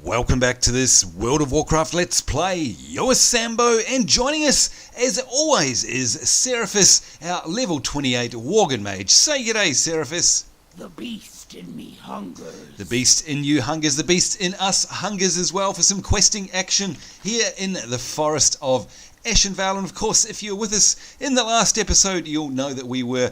Welcome back to this World of Warcraft Let's Play. You're Sambo, and joining us, as always, is Seraphis, our level 28 Worgen Mage. Say g'day, Seraphis. The beast in me hungers. The beast in you hungers, the beast in us hungers as well for some questing action here in the forest of Ashenvale. And of course, if you're with us in the last episode, you'll know that we were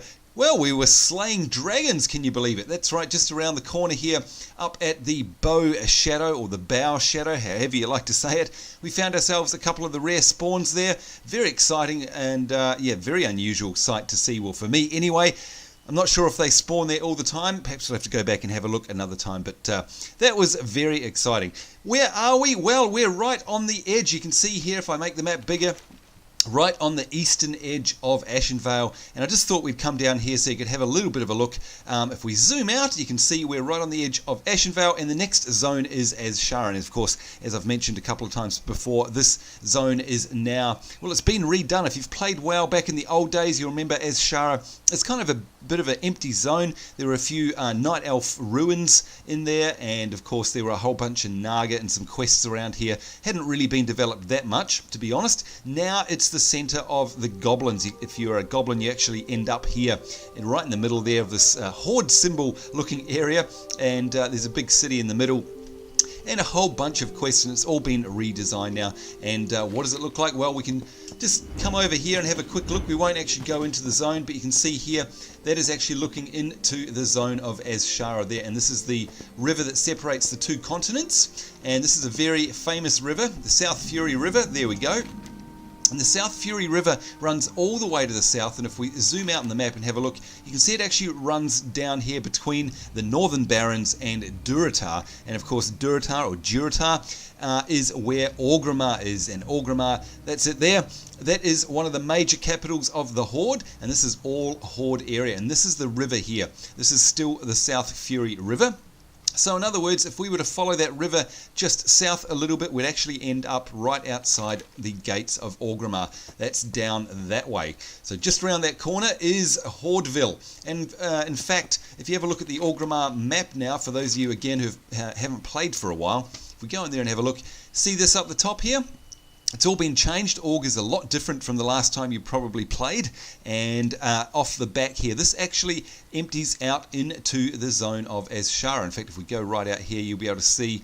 slaying dragons, can you believe it? That's right, just around the corner here, up at the bow shadow, or the bow shadow, however you like to say it. We found ourselves a couple of the rare spawns there. Very exciting and, very unusual sight to see, well, for me anyway. I'm not sure if they spawn there all the time. Perhaps we'll have to go back and have a look another time, but that was very exciting. Where are we? Well, we're right on the edge. You can see here, if I make the map bigger, right on the eastern edge of Ashenvale, and I just thought we'd come down here so you could have a little bit of a look. If we zoom out, you can see we're right on the edge of Ashenvale, and the next zone is Azshara. And of course, as I've mentioned a couple of times before, this zone is now, well, it's been redone. If you've played WoW back in the old days, you'll remember Azshara. It's kind of a bit of an empty zone. There were a few night elf ruins in there, and of course there were a whole bunch of Naga and some quests around here. Hadn't really been developed that much, to be honest. Now it's the center of the goblins. If you're a goblin, you actually end up here, and right in the middle there of this horde symbol looking area, and there's a big city in the middle and a whole bunch of quests, and it's all been redesigned now. And what does it look like? Well, we can just come over here and have a quick look. We won't actually go into the zone, but you can see here that is actually looking into the zone of Azshara there, and this is the river that separates the two continents, and this is a very famous river, the South Fury River. There we go. And the South Fury River runs all the way to the south, and if we zoom out on the map and have a look, you can see it actually runs down here between the Northern Barrens and Durotar. And of course, Durotar, or Durotar, is where Orgrimmar is, and Orgrimmar, that's it there. That is one of the major capitals of the Horde, and this is all Horde area, and this is the river here. This is still the South Fury River. So in other words, if we were to follow that river just south a little bit, we'd actually end up right outside the gates of Orgrimmar. That's down that way. So just around that corner is Hordeville. And in fact, if you have a look at the Orgrimmar map now, for those of you again who haven't played for a while, if we go in there and have a look, see this up the top here? It's all been changed. Org is a lot different from the last time you probably played. And off the back here, this actually empties out into the zone of Azshara. In fact, if we go right out here, you'll be able to see,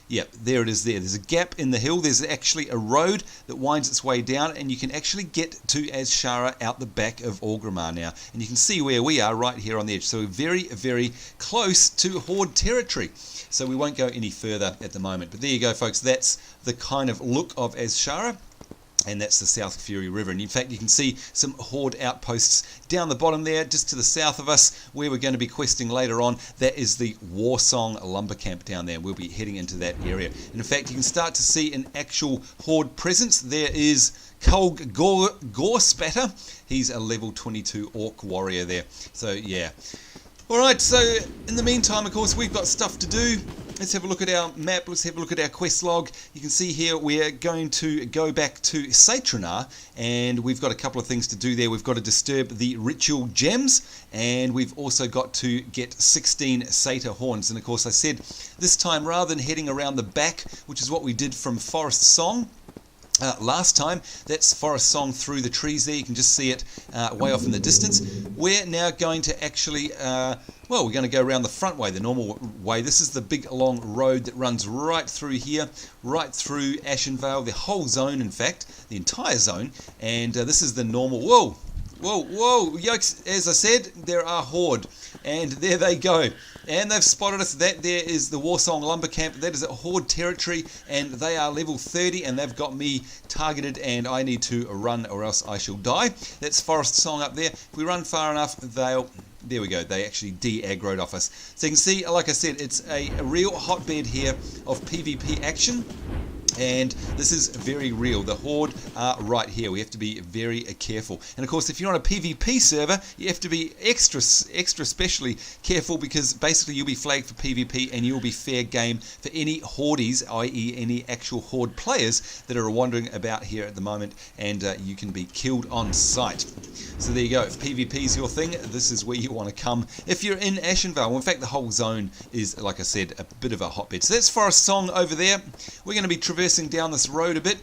yeah, there it is there. There's a gap in the hill. There's actually a road that winds its way down, and you can actually get to Azshara out the back of Orgrimmar now. And you can see where we are right here on the edge. So we're very, very close to Horde territory. So we won't go any further at the moment. But there you go, folks. That's the kind of look of Azshara, and that's the South Fury River. And in fact, you can see some Horde outposts down the bottom there, just to the south of us, where we're going to be questing later on. That is the Warsong lumber camp down there. We'll be heading into that area. And in fact, you can start to see an actual Horde presence. There is Kulg Gorespatter. He's a level 22 Orc warrior there. So yeah. Alright, so in the meantime, of course, we've got stuff to do. Let's have a look at our map. Let's have a look at our quest log. You can see here we're going to go back to Satyrnaar, and we've got a couple of things to do there. We've got to disturb the ritual gems, and we've also got to get 16 Satyr Horns. And of course, I said this time, rather than heading around the back, which is what we did from Forest Song last time, that's Forest Song through the trees there. You can just see it way off in the distance. We're now going to actually, we're going to go around the front way, the normal way. This is the big long road that runs right through here, right through Ashenvale, the whole zone, in fact, the entire zone. And this is the normal, whoa, yikes, as I said, there are Horde, and there they go. And they've spotted us. That there is the Warsong lumber camp. That is at Horde territory, and they are level 30, and they've got me targeted, and I need to run or else I shall die. That's Forest Song up there. If we run far enough, there we go, they actually de-aggroed off us. So you can see, like I said, it's a real hotbed here of PvP action. And this is very real. The Horde are right here. We have to be very careful. And of course, if you're on a PvP server, you have to be extra specially careful, because basically you'll be flagged for PvP and you'll be fair game for any Hordes, i.e. any actual Horde players that are wandering about here at the moment, and you can be killed on sight. So there you go. If PvP is your thing, this is where you want to come if you're in Ashenvale. Well, in fact, the whole zone is, like I said, a bit of a hotbed. So that's Forest Song over there. We're going to be traversing down this road a bit,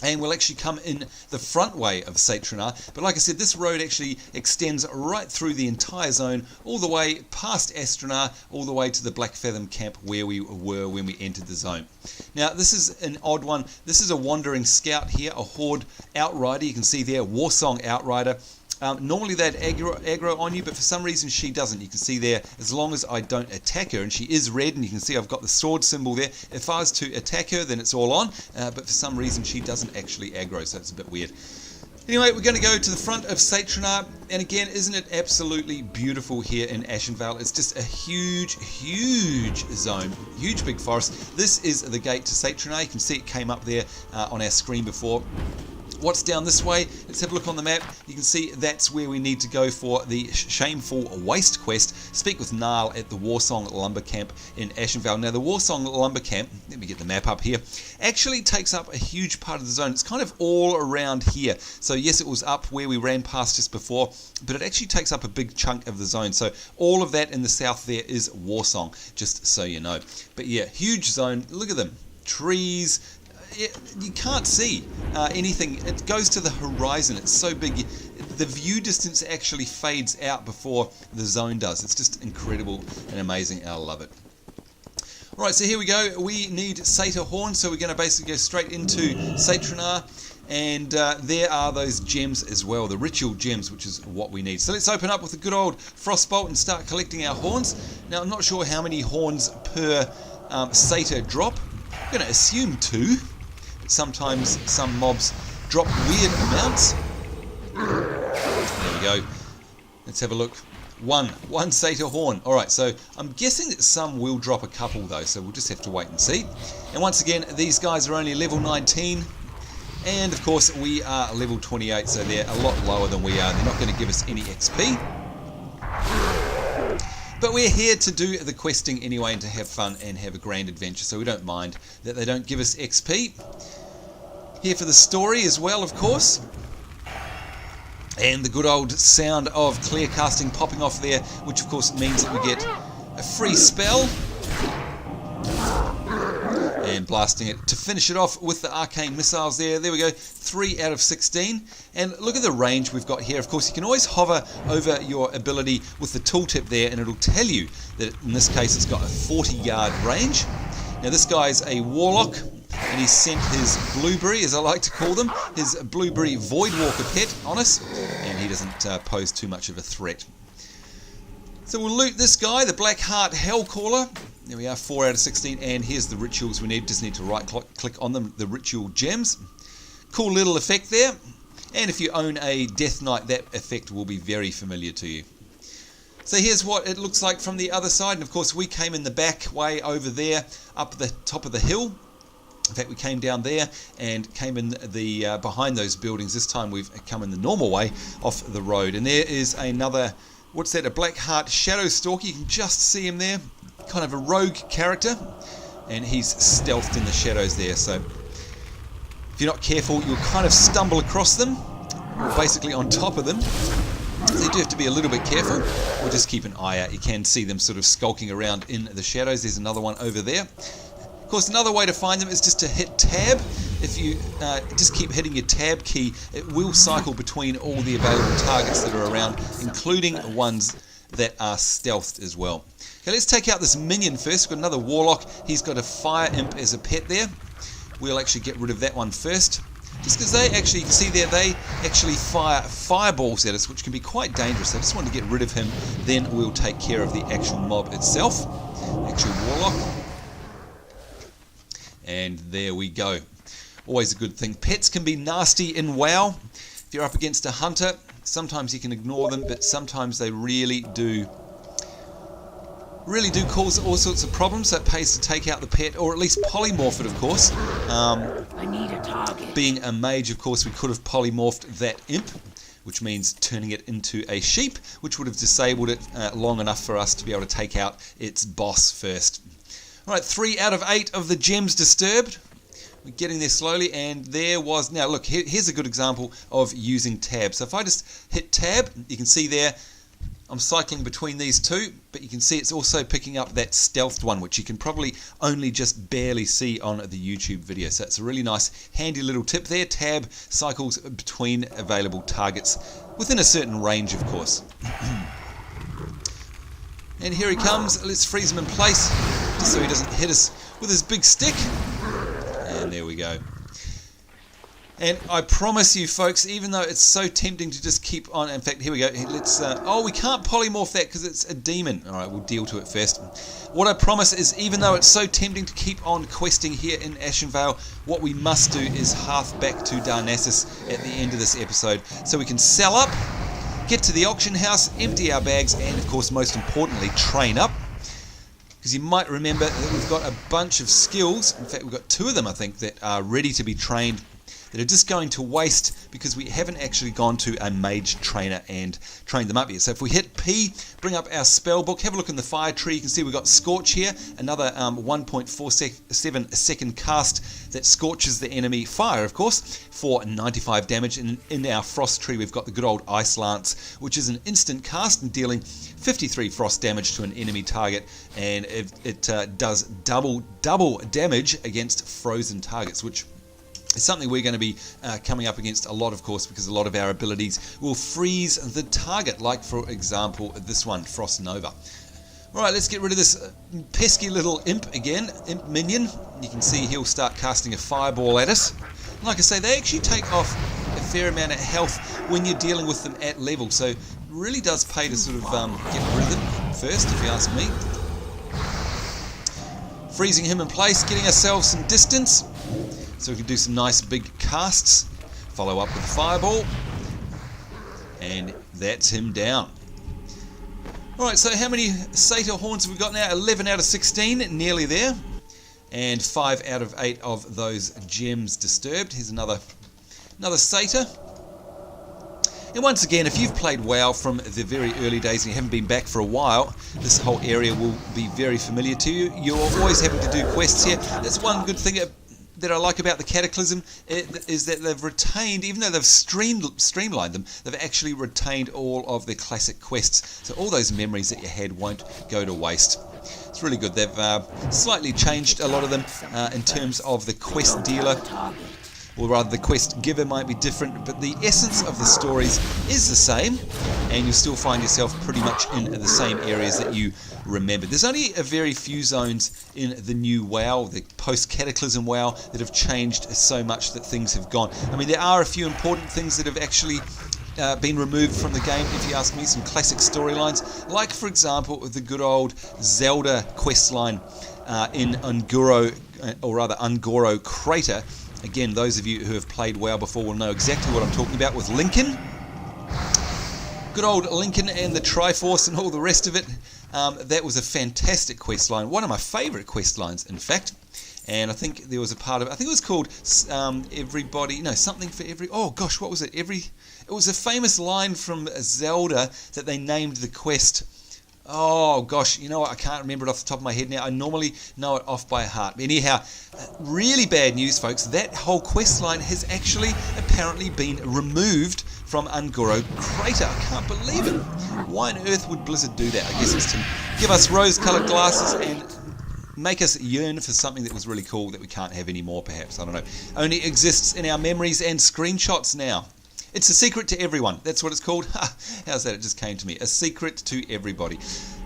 and we'll actually come in the front way of Satyrnaar. But like I said, this road actually extends right through the entire zone, all the way past Satyrnaar, all the way to the Black Fathom camp where we were when we entered the zone. Now, this is an odd one. This is a wandering scout here, a Horde outrider. You can see there, Warsong outrider. Normally they'd aggro on you, but for some reason she doesn't. You can see there, as long as I don't attack her, and she is red, and you can see I've got the sword symbol there. If I was to attack her, then it's all on, but for some reason she doesn't actually aggro, so it's a bit weird. Anyway, we're going to go to the front of Satyrnaar, and again, isn't it absolutely beautiful here in Ashenvale? It's just a huge, huge zone, huge big forest. This is the gate to Satyrnaar. You can see it came up there on our screen before. What's down this way? Let's have a look on the map. You can see that's where we need to go for the Shameful Waste quest. Speak with Gnarl at the Warsong Lumber Camp in Ashenvale. Now, the Warsong Lumber Camp, let me get the map up here, actually takes up a huge part of the zone. It's kind of all around here. So yes, it was up where we ran past just before, but it actually takes up a big chunk of the zone. So all of that in the south there is Warsong, just so you know. But yeah, huge zone. Look at them. Trees. You can't see anything. It goes to the horizon. It's so big. The view distance actually fades out before the zone does. It's just incredible and amazing. I love it. Alright, so here we go. We need Satyr Horns, so we're going to basically go straight into Satyrnaar. And there are those gems as well, the ritual gems, which is what we need. So let's open up with a good old Frostbolt and start collecting our horns. Now, I'm not sure how many horns per Satyr drop. I'm going to assume 2. Sometimes some mobs drop weird amounts. There we go. Let's have a look. One Satyr Horn. Alright, so I'm guessing that some will drop a couple though, so we'll just have to wait and see. And once again, these guys are only level 19. And of course, we are level 28, so they're a lot lower than we are. They're not going to give us any XP. But we're here to do the questing anyway and to have fun and have a grand adventure, so we don't mind that they don't give us XP. Here for the story as well, of course. And the good old sound of clear casting popping off there, which of course means that we get a free spell. And blasting it to finish it off with the arcane missiles there. There we go, 3 out of 16. And look at the range we've got here. Of course, you can always hover over your ability with the tooltip there, and it'll tell you that in this case it's got a 40-yard range. Now this guy's a warlock, and he's sent his blueberry, as I like to call them, his blueberry voidwalker pet on us, and he doesn't pose too much of a threat. So we'll loot this guy, the Black Heart Hellcaller. There we are, 4 out of 16, and here's the rituals we need. Just need to right click on them, the ritual gems. Cool little effect there. And if you own a Death Knight, that effect will be very familiar to you. So here's what it looks like from the other side. And of course, we came in the back way over there, up the top of the hill. In fact, we came down there and came in the behind those buildings. This time we've come in the normal way off the road. And there is another, what's that, a Black Heart Shadow Stalker. You can just see him there. Kind of a rogue character, and he's stealthed in the shadows there, so if you're not careful you'll kind of stumble across them, or basically on top of them, so you do have to be a little bit careful, or just keep an eye out. You can see them sort of skulking around in the shadows. There's another one over there. Of course, another way to find them is just to hit tab. If you just keep hitting your tab key, it will cycle between all the available targets that are around, including ones that are stealthed as well. Okay, let's take out this minion first. We've got another warlock. He's got a fire imp as a pet there. We'll actually get rid of that one first. Just because they actually, you can see there, they actually fire fireballs at us, which can be quite dangerous. I just want to get rid of him. Then we'll take care of the actual mob itself, actual warlock. And there we go. Always a good thing. Pets can be nasty in WoW. If you're up against a hunter, sometimes you can ignore them, but sometimes they really do really do cause all sorts of problems, so it pays to take out the pet, or at least polymorph it, of course. I need a target. Being a mage, of course, we could have polymorphed that imp, which means turning it into a sheep, which would have disabled it long enough for us to be able to take out its boss first. Alright, 3 out of 8 of the gems disturbed. We're getting there slowly, and there was... Now look, here's a good example of using tab. So if I just hit tab, you can see there, I'm cycling between these two, but you can see it's also picking up that stealthed one, which you can probably only just barely see on the YouTube video. So it's a really nice, handy little tip there. Tab cycles between available targets within a certain range, of course. And here he comes. Let's freeze him in place, just so he doesn't hit us with his big stick. And there we go. And I promise you, folks, even though it's so tempting to just keep on... In fact, here we go. Let's... oh, we can't polymorph that because it's a demon. All right, we'll deal to it first. What I promise is, even though it's so tempting to keep on questing here in Ashenvale, what we must do is half back to Darnassus at the end of this episode, so we can sell up, get to the auction house, empty our bags, and, of course, most importantly, train up. Because you might remember that we've got a bunch of skills. In fact, we've got 2 of them, I think, that are ready to be trained, that are just going to waste because we haven't actually gone to a mage trainer and trained them up yet. So if we hit P, bring up our spell book, have a look in the fire tree, you can see we've got Scorch here, another 1.47 second cast that scorches the enemy, fire of course, for 95 damage. And in our frost tree we've got the good old Ice Lance, which is an instant cast and dealing 53 frost damage to an enemy target, and it does double damage against frozen targets, which is something we're going to be coming up against a lot, of course, because a lot of our abilities will freeze the target, like, for example, this one, Frost Nova. Alright, let's get rid of this pesky little imp again, imp minion. You can see he'll start casting a fireball at us. Like I say, they actually take off a fair amount of health when you're dealing with them at level, so it really does pay to sort of get rid of them first, if you ask me. Freezing him in place, getting ourselves some distance, so we can do some nice big casts. Follow up with Fireball. And that's him down. Alright, so how many Satyr Horns have we got now? 11 out of 16, nearly there. And 5 out of 8 of those gems disturbed. Here's another Satyr. And once again, if you've played WoW from the very early days and you haven't been back for a while, this whole area will be very familiar to you. You're always having to do quests here. That's one good thing that I like about the Cataclysm, is that they've retained, even though they've streamlined them, they've actually retained all of the classic quests. So all those memories that you had won't go to waste. It's really good. They've slightly changed a lot of them in terms of the quest dealer, or rather the quest giver might be different, but the essence of the stories is the same, and you'll still find yourself pretty much in the same areas that you remember. There's only a very few zones in the new WoW, the post-Cataclysm WoW, that have changed so much that things have gone. I mean, there are a few important things that have actually been removed from the game, if you ask me, some classic storylines, like, for example, the good old Zelda questline in Ungoro Crater. Again, those of you who have played WoW before will know exactly what I'm talking about with Lincoln. Good old Lincoln and the Triforce and all the rest of it. That was a fantastic quest line. One of my favourite quest lines, in fact. And I think there was a part of it, I think it was called Everybody, no, something for every, oh gosh, what was it? It was a famous line from Zelda that they named the quest. Oh gosh, you know what, I can't remember it off the top of my head now. I normally know it off by heart. But anyhow, really bad news, folks. That whole quest line has actually apparently been removed from Ungoro Crater. I can't believe it. Why on earth would Blizzard do that? I guess it's to give us rose-coloured glasses and make us yearn for something that was really cool that we can't have anymore, perhaps. I don't know. Only exists in our memories and screenshots now. It's a secret to everyone. That's what it's called. How's that? It just came to me. A secret to everybody.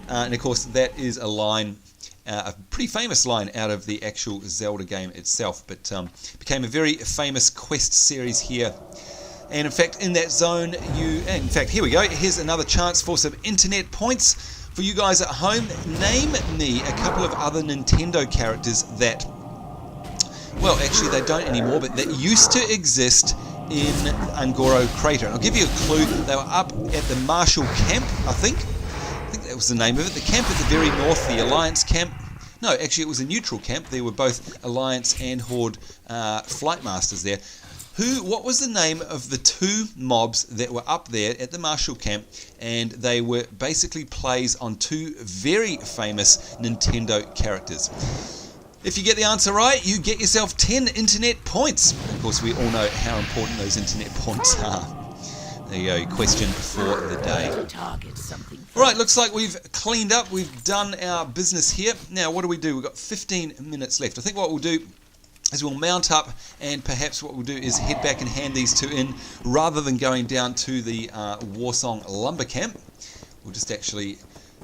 And of course, that is a line, a pretty famous line out of the actual Zelda game itself, but became a very famous quest series here. And in fact, in that zone, in fact, here we go. Here's another chance for some internet points for you guys at home. Name me a couple of other Nintendo characters that, well, actually they don't anymore, but that used to exist in Ungoro Crater. And I'll give you a clue. They were up at the Marshall camp, I think they that was the name of it. The camp at the very north, the Alliance camp. No, actually it was a neutral camp. There were both Alliance and Horde flight masters there. What was the name of the two mobs that were up there at the Marshall camp, and they were basically plays on two very famous Nintendo characters? If you get the answer right, you get yourself 10 internet points. Of course, we all know how important those internet points are. There you go, question for the day. Alright, looks like we've cleaned up, we've done our business here. Now, what do? We've got 15 minutes left. I think what we'll do is we'll mount up, and perhaps what we'll do is head back and hand these two in rather than going down to the Warsong lumber camp. We'll just actually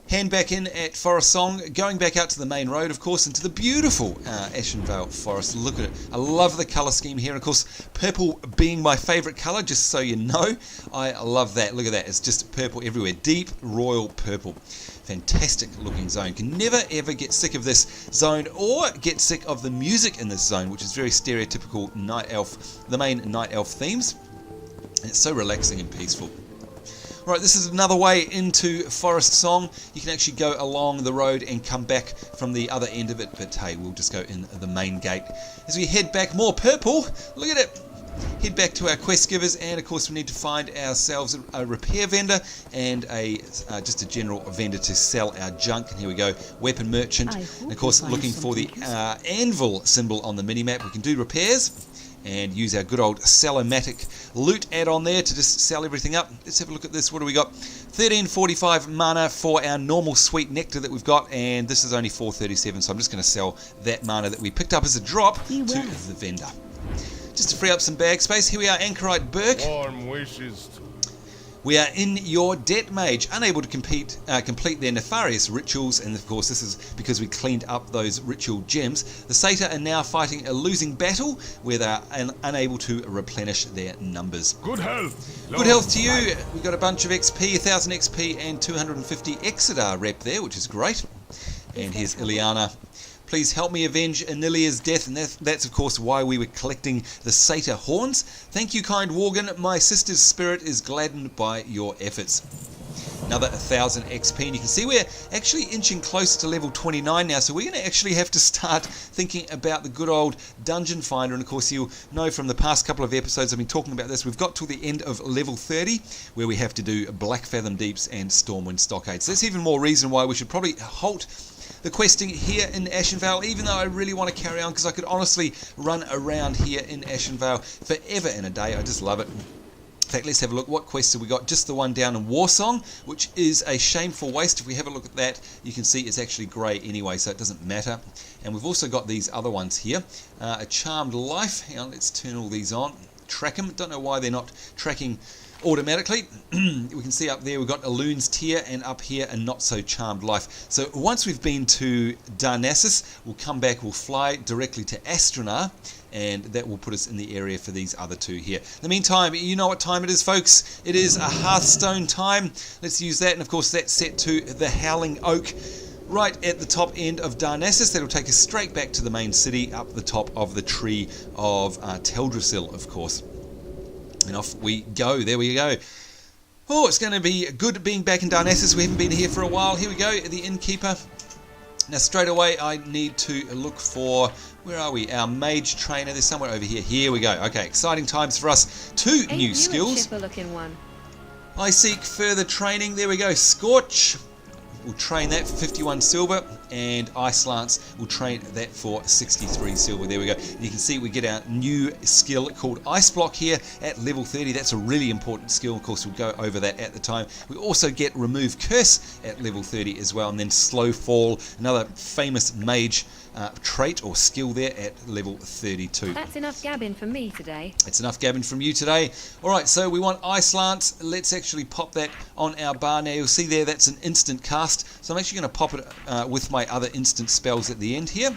hand back in at Forest Song, going back out to the main road, of course, into the beautiful Ashenvale Forest. Look at it. I love the colour scheme here. And of course, purple being my favourite colour, just so you know. I love that. Look at that. It's just purple everywhere. Deep royal purple. Fantastic looking zone. Can never ever get sick of this zone or get sick of the music in this zone, which is very stereotypical Night Elf, the main Night Elf themes. And it's so relaxing and peaceful. Right, this is another way into Forest Song. You can actually go along the road and come back from the other end of it, but hey, we'll just go in the main gate. As we head back, more purple, look at it. Head back to our quest givers, and of course we need to find ourselves a repair vendor and just a general vendor to sell our junk. And here we go, weapon merchant, and of course looking for the anvil symbol on the minimap. We can do repairs and use our good old Sell-O-Matic loot add-on there to just sell everything up. Let's have a look at this. What do we got? 1345 mana for our normal sweet nectar that we've got, and this is only 437, so I'm just going to sell that mana that we picked up as a drop to the vendor. Just to free up some bag space, here we are, Anchorite Burke. Warm wishes. We are in your debt, Mage, unable to complete their nefarious rituals, and of course this is because we cleaned up those ritual gems. The Satyr are now fighting a losing battle where they are unable to replenish their numbers. Good health. Good health to you. We got a bunch of XP, 1000 XP and 250 Exeter rep there, which is great. And here's Ileana. Please help me avenge Anilia's death, and that's of course why we were collecting the Satyr Horns. Thank you, kind Worgen. My sister's spirit is gladdened by your efforts. Another 1000 XP, and you can see we're actually inching close to level 29 now, so we're going to actually have to start thinking about the good old Dungeon Finder. And of course you'll know from the past couple of episodes I've been talking about this, we've got to the end of level 30 where we have to do Black Fathom Deeps and Stormwind Stockades. So that's even more reason why we should probably halt the questing here in Ashenvale, even though I really want to carry on, because I could honestly run around here in Ashenvale forever in a day. I just love it. In fact, let's have a look. What quests have we got? Just the one down in Warsong, which is a shameful waste. If we have a look at that, you can see it's actually grey anyway, so it doesn't matter. And we've also got these other ones here. A Charmed Life. Hang on, let's turn all these on. Track them. Don't know why they're not tracking automatically. We can see up there we've got a Loon's Tear, and up here a Not So Charmed Life. So once we've been to Darnassus, we'll come back, we'll fly directly to Satyrnaar, and that will put us in the area for these other two here. In the meantime, you know what time it is, folks. It is a Hearthstone time. Let's use that, and of course that's set to the Howling Oak right at the top end of Darnassus. That'll take us straight back to the main city, up the top of the tree of Teldrassil, of course. And off we go. There we go. Oh, it's going to be good being back in Darnassus. We haven't been here for a while. Here we go, the innkeeper. Now straight away I need to look for, where are we? Our mage trainer. There's somewhere over here. Here we go. Okay, exciting times for us. Two new skills. Chipper-looking one. I seek further training. There we go. Scorch. We'll train that for 51 silver, and Ice Lance will train that for 63 silver. There we go. And you can see we get our new skill called Ice Block here at level 30. That's a really important skill. Of course, we'll go over that at the time. We also get Remove Curse at level 30 as well, and then Slow Fall, another famous mage trait or skill there at level 32. That's enough gabbing for me today. That's enough gabbing from you today. Alright, so we want Ice Lance. Let's actually pop that on our bar now. You'll see there that's an instant cast. So I'm actually going to pop it with my other instant spells at the end here.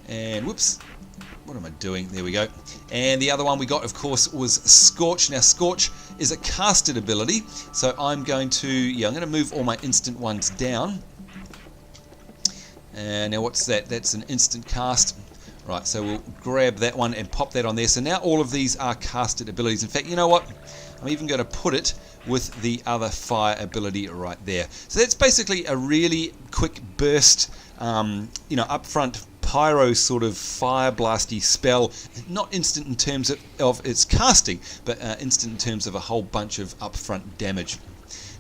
And whoops. What am I doing? There we go. And the other one we got, of course, was Scorch. Now, Scorch is a casted ability. So I'm going to move all my instant ones down. And now what's that? That's an instant cast. Right, so we'll grab that one and pop that on there. So now all of these are casted abilities. In fact, you know what? I'm even going to put it with the other fire ability right there. So that's basically a really quick burst, upfront pyro sort of fire blasty spell. Not instant in terms of its casting, but instant in terms of a whole bunch of upfront damage.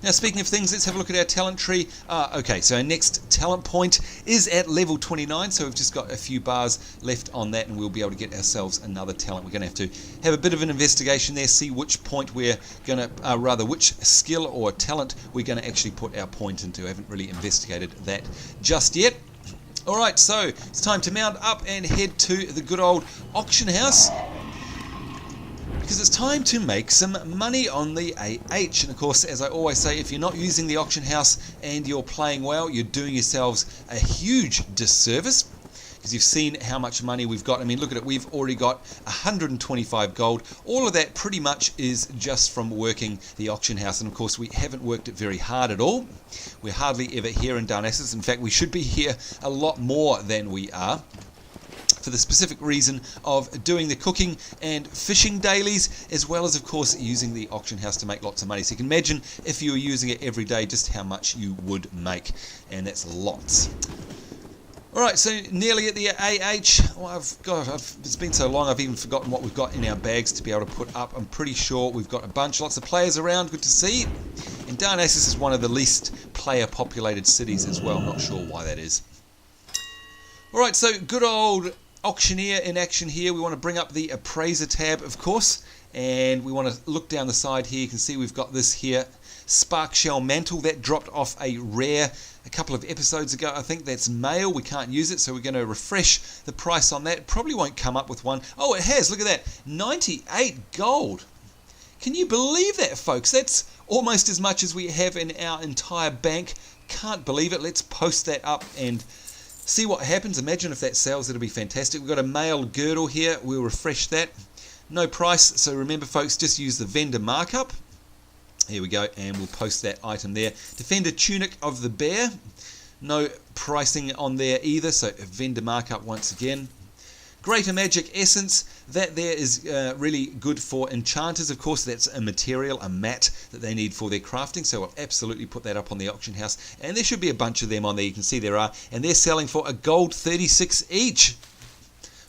Now, speaking of things, let's have a look at our talent tree. Okay, so our next talent point is at level 29, so we've just got a few bars left on that, and we'll be able to get ourselves another talent. We're going to have a bit of an investigation there, see which point we're going to, which skill or talent we're going to actually put our point into. I haven't really investigated that just yet. Alright, so it's time to mount up and head to the good old auction house, because it's time to make some money on the AH. And of course, as I always say, if you're not using the auction house and you're playing well, you're doing yourselves a huge disservice, because you've seen how much money we've got. I mean, look at it, we've already got 125 gold. All of that pretty much is just from working the auction house, and of course we haven't worked it very hard at all. We're hardly ever here in Darnassus. In fact, we should be here a lot more than we are, for the specific reason of doing the cooking and fishing dailies, as well as, of course, using the auction house to make lots of money. So you can imagine if you were using it every day, just how much you would make, and that's lots. Alright, so nearly at the AH. Well, it's been so long I've even forgotten what we've got in our bags to be able to put up. I'm pretty sure we've got a bunch, lots of players around, good to see. And Darnassus is one of the least player populated cities as well, not sure why that is. Alright, so good old auctioneer in action here. We want to bring up the appraiser tab, of course, and we want to look down the side here. You can see we've got this here spark shell mantle that dropped off a rare a couple of episodes ago. I think that's male. We can't use it, so we're going to refresh the price on that. It probably won't come up with one. Oh, it has. Look at that. 98 gold. Can you believe that, folks? That's almost as much as we have in our entire bank. Can't believe it. Let's post that up and see what happens. Imagine if that sells, it'll be fantastic. We've got a male girdle here. We'll refresh that. No price, so remember, folks, just use the vendor markup. Here we go, and we'll post that item there. Defender tunic of the bear. No pricing on there either, so vendor markup once again. Greater magic essence. That there is really good for enchanters. Of course, that's a material, a mat that they need for their crafting, so I'll absolutely put that up on the auction house. And there should be a bunch of them on there. You can see there are, and they're selling for a gold 36 each.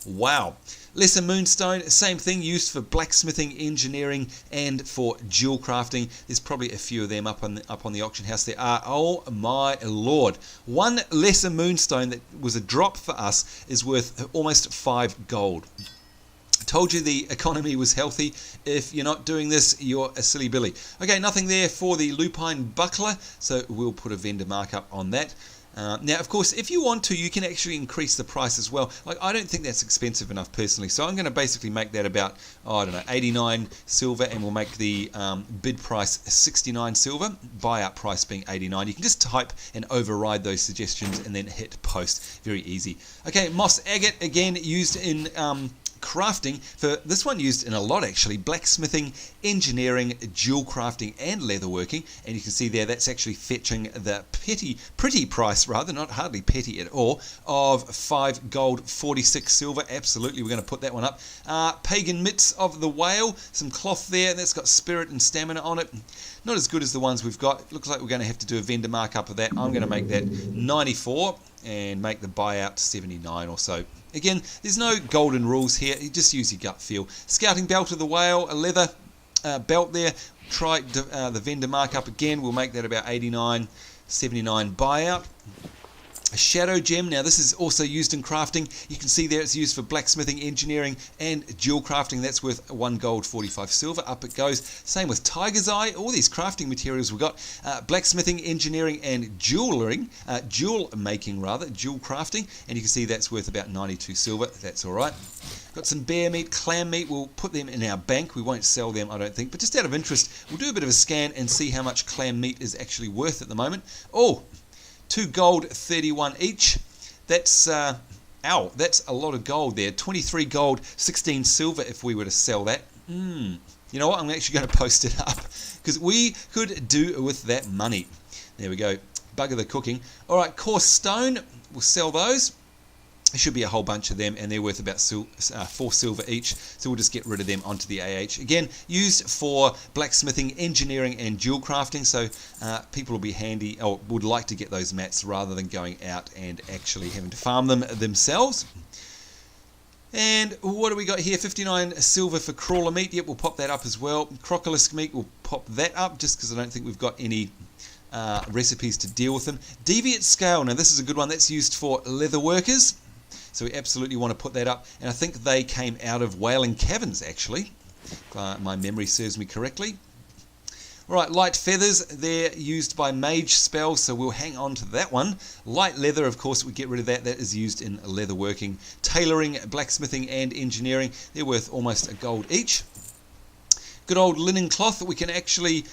Wow. Lesser moonstone, same thing, used for blacksmithing, engineering, and for jewel crafting. There's probably a few of them up on the auction house. There are. Oh my lord! One lesser moonstone that was a drop for us is worth almost 5 gold. I told you the economy was healthy. If you're not doing this, you're a silly billy. Okay, nothing there for the lupine buckler, so we'll put a vendor markup on that. Now, of course, if you want to, you can actually increase the price as well. Like, I don't think that's expensive enough personally, so I'm going to basically make that about, 89 silver, and we'll make the bid price 69 silver, buyout price being 89. You can just type and override those suggestions and then hit post. Very easy. Okay, moss agate, again, used in crafting. For this one used in a lot actually, blacksmithing, engineering, jewel crafting, and leatherworking. And you can see there that's actually fetching the pretty price, rather, not hardly petty at all, of 5 gold 46 silver. Absolutely, we're going to put that one up. Pagan mitts of the whale, some cloth there, that's got spirit and stamina on it. Not as good as the ones we've got. Looks like we're going to have to do a vendor markup of that. I'm going to make that 94 and make the buyout 79 or so. Again, there's no golden rules here. You just use your gut feel. Scouting belt of the whale, a leather belt there. Try the vendor markup again. We'll make that about 89, 79 buyout. A shadow gem. Now this is also used in crafting. You can see there it's used for blacksmithing, engineering, and jewel crafting. That's worth 1 gold 45 silver. Up it goes. Same with tiger's eye. All these crafting materials we've got. Blacksmithing, engineering, and jewel making, jewel crafting. And you can see that's worth about 92 silver. That's all right. Got some bear meat, clam meat. We'll put them in our bank. We won't sell them, I don't think. But just out of interest, we'll do a bit of a scan and see how much clam meat is actually worth at the moment. Oh, 2 gold 31 each. That's that's a lot of gold there. 23 gold 16 silver if we were to sell that. You know what, I'm actually going to post it up because we could do with that money. There we go. Bugger the cooking. Alright, coarse stone, we'll sell those. There should be a whole bunch of them, and they're worth about 4 silver each, so we'll just get rid of them onto the AH. Again, used for blacksmithing, engineering, and jewel crafting, so people will be handy, or would like to get those mats rather than going out and actually having to farm them themselves. And what do we got here? 59 silver for crawler meat. Yep, we'll pop that up as well. Crocolisk meat, we'll pop that up, just because I don't think we've got any recipes to deal with them. Deviate scale, now this is a good one, that's used for leather workers. So we absolutely want to put that up. And I think they came out of Wailing Caverns, actually. My memory serves me correctly. Alright, light feathers, they're used by mage spells, so we'll hang on to that one. Light leather, of course, we get rid of that. That is used in leather working. Tailoring, blacksmithing, and engineering. They're worth almost a gold each. Good old linen cloth, we can actually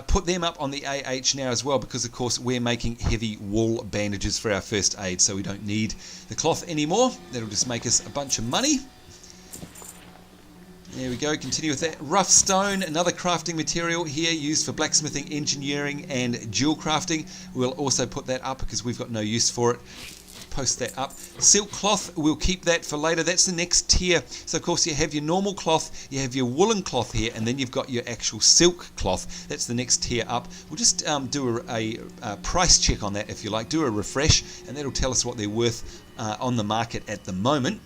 put them up on the AH now as well, because of course we're making heavy wool bandages for our first aid, so we don't need the cloth anymore. That'll just make us a bunch of money. There we go, continue with that. Rough stone, another crafting material here used for blacksmithing, engineering, and jewel crafting. We'll also put that up because we've got no use for it. Post that up. Silk cloth, we'll keep that for later. That's the next tier. So of course you have your normal cloth, you have your woolen cloth here, and then you've got your actual silk cloth. That's the next tier up. We'll just do a price check on that, if you like. Do a refresh, and that'll tell us what they're worth on the market at the moment.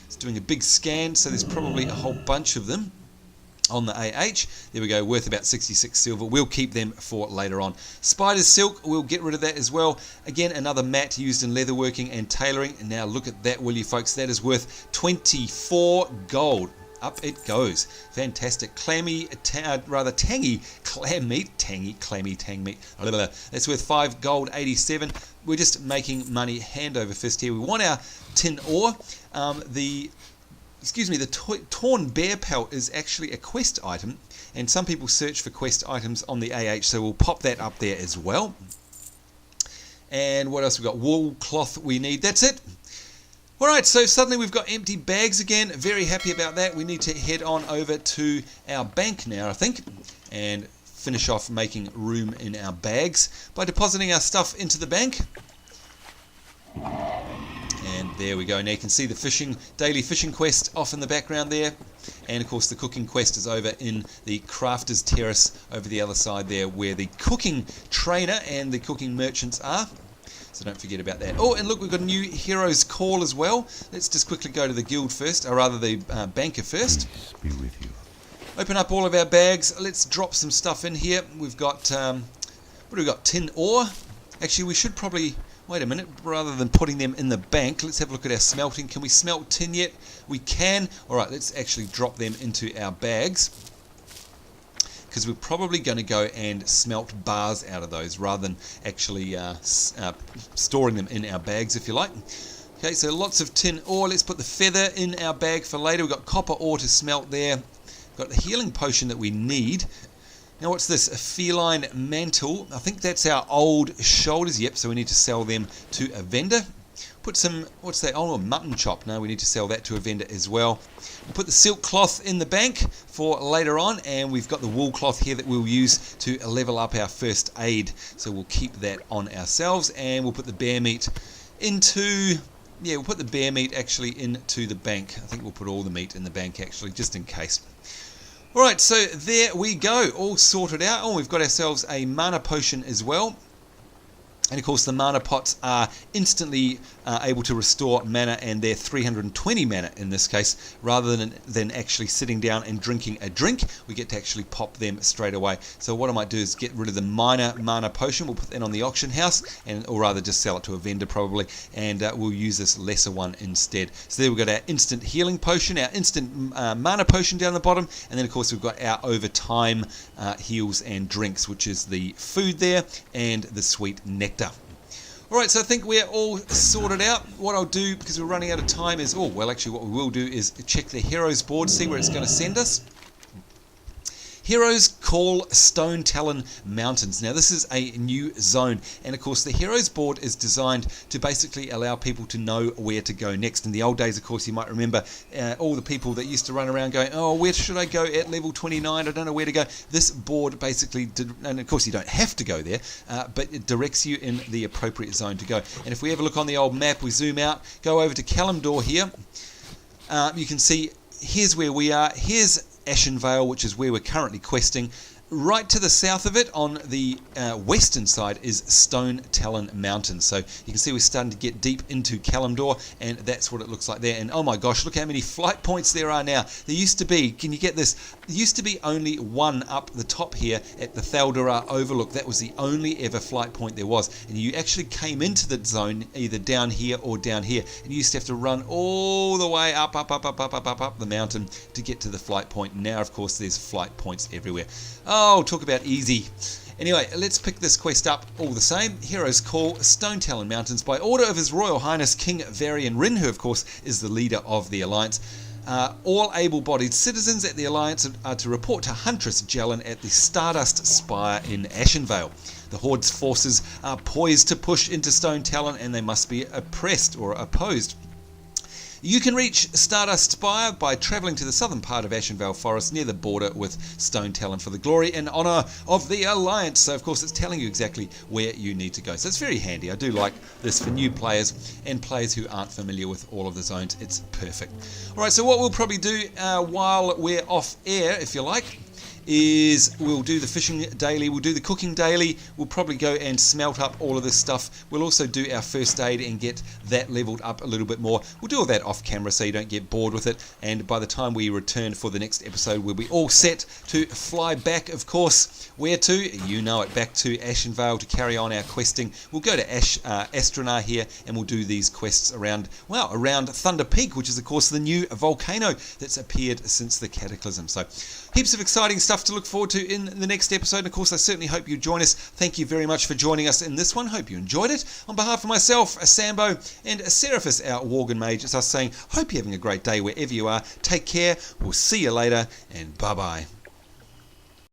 It's doing a big scan, so there's probably a whole bunch of them on the AH. There we go, worth about 66 silver. We'll keep them for later on. Spider's silk, we'll get rid of that as well. Again, another mat used in leatherworking and tailoring. And now look at that, will you folks? That is worth 24 gold. Up it goes. Fantastic. Tangy clam meat. Clammy tang meat. That's worth 5 gold 87. We're just making money hand over fist here. We want our tin ore. The torn bear pelt is actually a quest item, and some people search for quest items on the AH, so we'll pop that up there as well. And what else we got? Wool cloth we need. That's it. Alright, so suddenly we've got empty bags again. Very happy about that. We need to head on over to our bank now, I think, and finish off making room in our bags by depositing our stuff into the bank. And there we go. Now you can see the daily fishing quest off in the background there. And of course the cooking quest is over in the crafter's terrace over the other side there, where the cooking trainer and the cooking merchants are. So don't forget about that. Oh, and look, we've got a new hero's call as well. Let's just quickly go to the guild first, or rather the banker first. Peace be with you. Open up all of our bags. Let's drop some stuff in here. We've got, what do we got? Tin ore. Actually, we should probably, wait a minute, rather than putting them in the bank, let's have a look at our smelting. Can we smelt tin yet? We can. Alright, let's actually drop them into our bags, because we're probably going to go and smelt bars out of those rather than actually storing them in our bags, if you like. Okay, so lots of tin ore. Let's put the feather in our bag for later. We've got copper ore to smelt there. We've got the healing potion that we need. Now what's this? A feline mantle. I think that's our old shoulders. Yep, so we need to sell them to a vendor. Put some, what's that? Oh, a mutton chop. No, we need to sell that to a vendor as well. We'll put the silk cloth in the bank for later on, and we've got the wool cloth here that we'll use to level up our first aid. So we'll keep that on ourselves, and we'll put the bear meat into, yeah, we'll put the bear meat actually into the bank. I think we'll put all the meat in the bank actually, just in case. Alright, so there we go, all sorted out. Oh, we've got ourselves a mana potion as well. And of course the mana pots are instantly able to restore mana, and they're 320 mana in this case, rather than actually sitting down and drinking a drink. We get to actually pop them straight away. So what I might do is get rid of the minor mana potion. We'll put that on the auction house, or rather just sell it to a vendor probably, and we'll use this lesser one instead. So there we've got our instant healing potion, our instant mana potion down the bottom, and then of course we've got our overtime heals and drinks, which is the food there and the sweet nectar. Alright, so I think we're all sorted out. What I'll do, because we're running out of time, is, oh, well actually what we will do is check the heroes board, see where it's going to send us. Heroes call Stone Talon Mountains. Now this is a new zone, and of course the Heroes board is designed to basically allow people to know where to go next. In the old days, of course, you might remember all the people that used to run around going, oh, where should I go at level 29? I don't know where to go. This board basically did, and of course you don't have to go there, but it directs you in the appropriate zone to go. And if we have a look on the old map, we zoom out, go over to Kalimdor here, you can see here's where we are. Here's Ashenvale, which is where we're currently questing. Right to the south of it, on the western side, is Stone Talon Mountains. So you can see we're starting to get deep into Kalimdor, and that's what it looks like there. And oh my gosh, look how many flight points there are now. There used to be, can you get this? There used to be only one up the top here at the Thaldarar Overlook. That was the only ever flight point there was. And you actually came into the zone either down here or down here. And you used to have to run all the way up the mountain to get to the flight point. Now, of course, there's flight points everywhere. Oh, talk about easy. Anyway, let's pick this quest up all the same. Heroes call Stone Talon Mountains by order of His Royal Highness King Varian Rin, who of course is the leader of the Alliance. All able-bodied citizens at the Alliance are to report to Huntress Jellin at the Stardust Spire in Ashenvale. The Horde's forces are poised to push into Stone Talon, and they must be oppressed or opposed. You can reach Stardust Spire by travelling to the southern part of Ashenvale Forest near the border with Stone Talon for the glory and honour of the Alliance. So of course it's telling you exactly where you need to go. So it's very handy. I do like this for new players and players who aren't familiar with all of the zones. It's perfect. Alright, so what we'll probably do while we're off air, if you like, is we'll do the fishing daily, we'll do the cooking daily, we'll probably go and smelt up all of this stuff. We'll also do our first aid and get that leveled up a little bit more. We'll do all that off camera so you don't get bored with it, and by the time we return for the next episode we'll be all set to fly back, of course. Where to? You know it, back to Ashenvale to carry on our questing. We'll go to Satyrnaar here and we'll do these quests around Thunder Peak, which is of course the new volcano that's appeared since the Cataclysm. So heaps of exciting stuff to look forward to in the next episode. And of course, I certainly hope you join us. Thank you very much for joining us in this one. Hope you enjoyed it. On behalf of myself, Sambo, and Seraphis, our Worgen Mage, it's us saying, hope you're having a great day wherever you are. Take care. We'll see you later, and bye-bye.